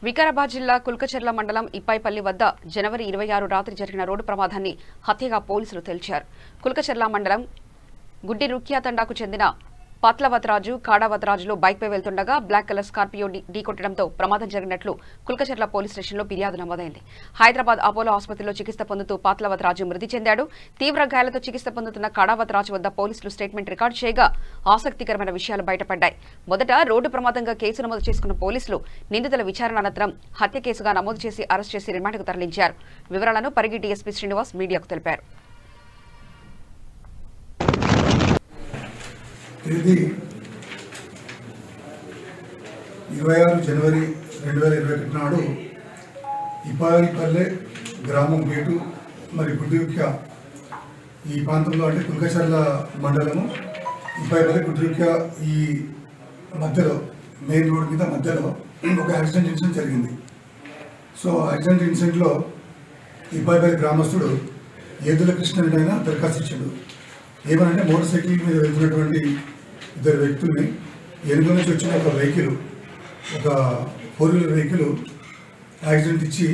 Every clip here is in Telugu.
వికారాబాద్ జిల్లా కుల్కచర్ల మండలం ఇప్పాయిపల్లి వద్ద జనవరి 26 రాత్రి జరిగిన రోడ్డు ప్రమాదాన్ని హత్యగా పోలీసులు తేల్చారు. కుల్కచర్ల మండలం గుడ్డి రుక్యా తండాకు చెందిన పాత్లవతరాజు కాడావతరాజులు బైక్పై వెళ్తుండగా బ్లాక్ కలర్ స్కార్పియో ఢీకొట్టడంతో ప్రమాదం జరిగినట్లు కుల్కచర్ల పోలీస్ స్టేషన్లో ఫిర్యాదు నమోదైంది. హైదరాబాద్ అపోలో ఆసుపత్రిలో చికిత్స పొందుతూ పాత్లవతరాజు మృతి చెందాడు. తీవ్ర గాయాలతో చికిత్స పొందుతున్న కాడావతరాజు వద్ద పోలీసులు స్టేట్మెంట్ రికార్డు చేయగా ఆసక్తికరమైన విషయాలు బయటపడ్డాయి. మొదట రోడ్డు ప్రమాదంగా కేసు నమోదు చేసుకున్న పోలీసులు నిందితుల విచారణ అనంతరం హత్య కేసుగా నమోదు చేసి అరెస్ట్ చేసి రిమాండ్కు తరలించారు. వివరాలను పరిగి డీఎస్పీ శ్రీనివాస్ మీడియాకు తెలిపారు. తేదీ 26 జనవరి 2021 నాడు ఇప్పాయిపల్లె గ్రామం గేటు మరి గుడ్డిరుక్య ఈ ప్రాంతంలో అంటే కుల్కచర్ల మండలము ఇప్పాయిపల్లె గుడ్డిరుక్య ఈ మధ్యలో మెయిన్ రోడ్ మీద మధ్యలో ఒక యాక్సిడెంట్ ఇన్సిడెంట్ జరిగింది. సో యాక్సిడెంట్ ఇన్సిడెంట్లో ఇప్పాయిపల్లె గ్రామస్తుడు ఏదుల కృష్ణ అయినా దరఖాస్తు ఇచ్చాడు. ఏమనంటే మోటార్ సైకిల్ మీద వెళ్తున్నటువంటి ఇద్దరు వ్యక్తుల్ని ఎనుక నుంచి వచ్చిన ఒక వెహికల్, ఒక 4-వీలర్ వెహికల్ యాక్సిడెంట్ ఇచ్చి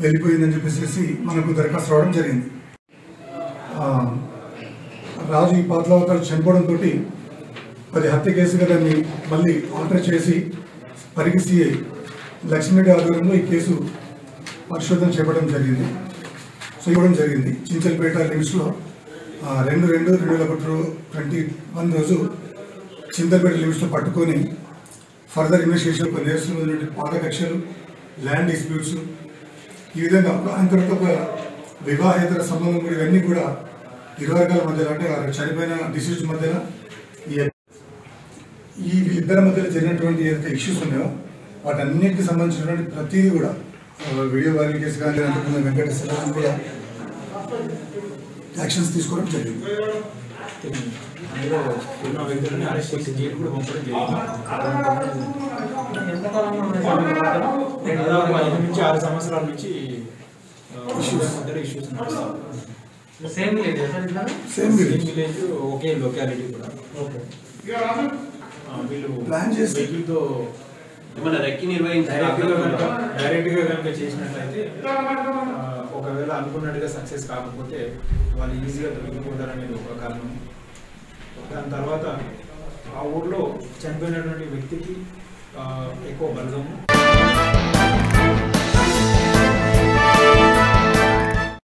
వెళ్ళిపోయిందని చెప్పేసి మనకు దరఖాస్తు రావడం జరిగింది. రాజు ఈ పాత్లవతరాజు చనిపోవడంతో అది హత్య కేసుగా దాన్ని మళ్ళీ ఆల్టర్ చేసి పరిగి సిఐ లక్ష్మీరెడ్డి ఆధ్వర్యంలో ఈ కేసు పరిశోధన చేపట్టడం జరిగింది. సో ఇవ్వడం జరిగింది. చించల్పేట లిమిట్స్లో 2/2/2021 రోజు చింతపేట లిమిట్స్లో పట్టుకొని ఫర్దర్ ఇన్వెస్టిగేషన్ ఒక నేర్చులు పాత కక్షలు, ల్యాండ్ డిస్ప్యూట్స్, ఈ విధంగా అంతటితో ఒక వివాహేతర సంబంధం కూడా ఇవన్నీ కూడా ఇరు వర్గాల మధ్యలో అంటే చనిపోయిన డిసీజ్ మధ్యన ఈ ఇద్దరి మధ్యలో జరిగినటువంటి ఏదైతే ఇష్యూస్ ఉన్నాయో వాటన్నిటికి సంబంధించినటువంటి ప్రతిదీ కూడా వీడియో వైరల్ కేసు కానీ వెంకటేశ్వర కూడా యాక్షన్స్ తీసుకోవడం జరిగింది. సంవత్సరాల నుంచి సేమ్ విలేజ్ ఒకే లొకాలిటీ కూడా వీళ్ళు ప్లాన్ చేసి డైరెక్ట్ గా కనుక చేసినట్లయితే ఒకవేళ అనుకున్నట్టుగా సక్సెస్ కాకపోతే వాళ్ళు ఈజీగా దొరికిపోతారనేది ఒక కారణం. దాని తర్వాత ఆ ఊర్లో చనిపోయినటువంటి వ్యక్తికి ఎక్కువ బలగము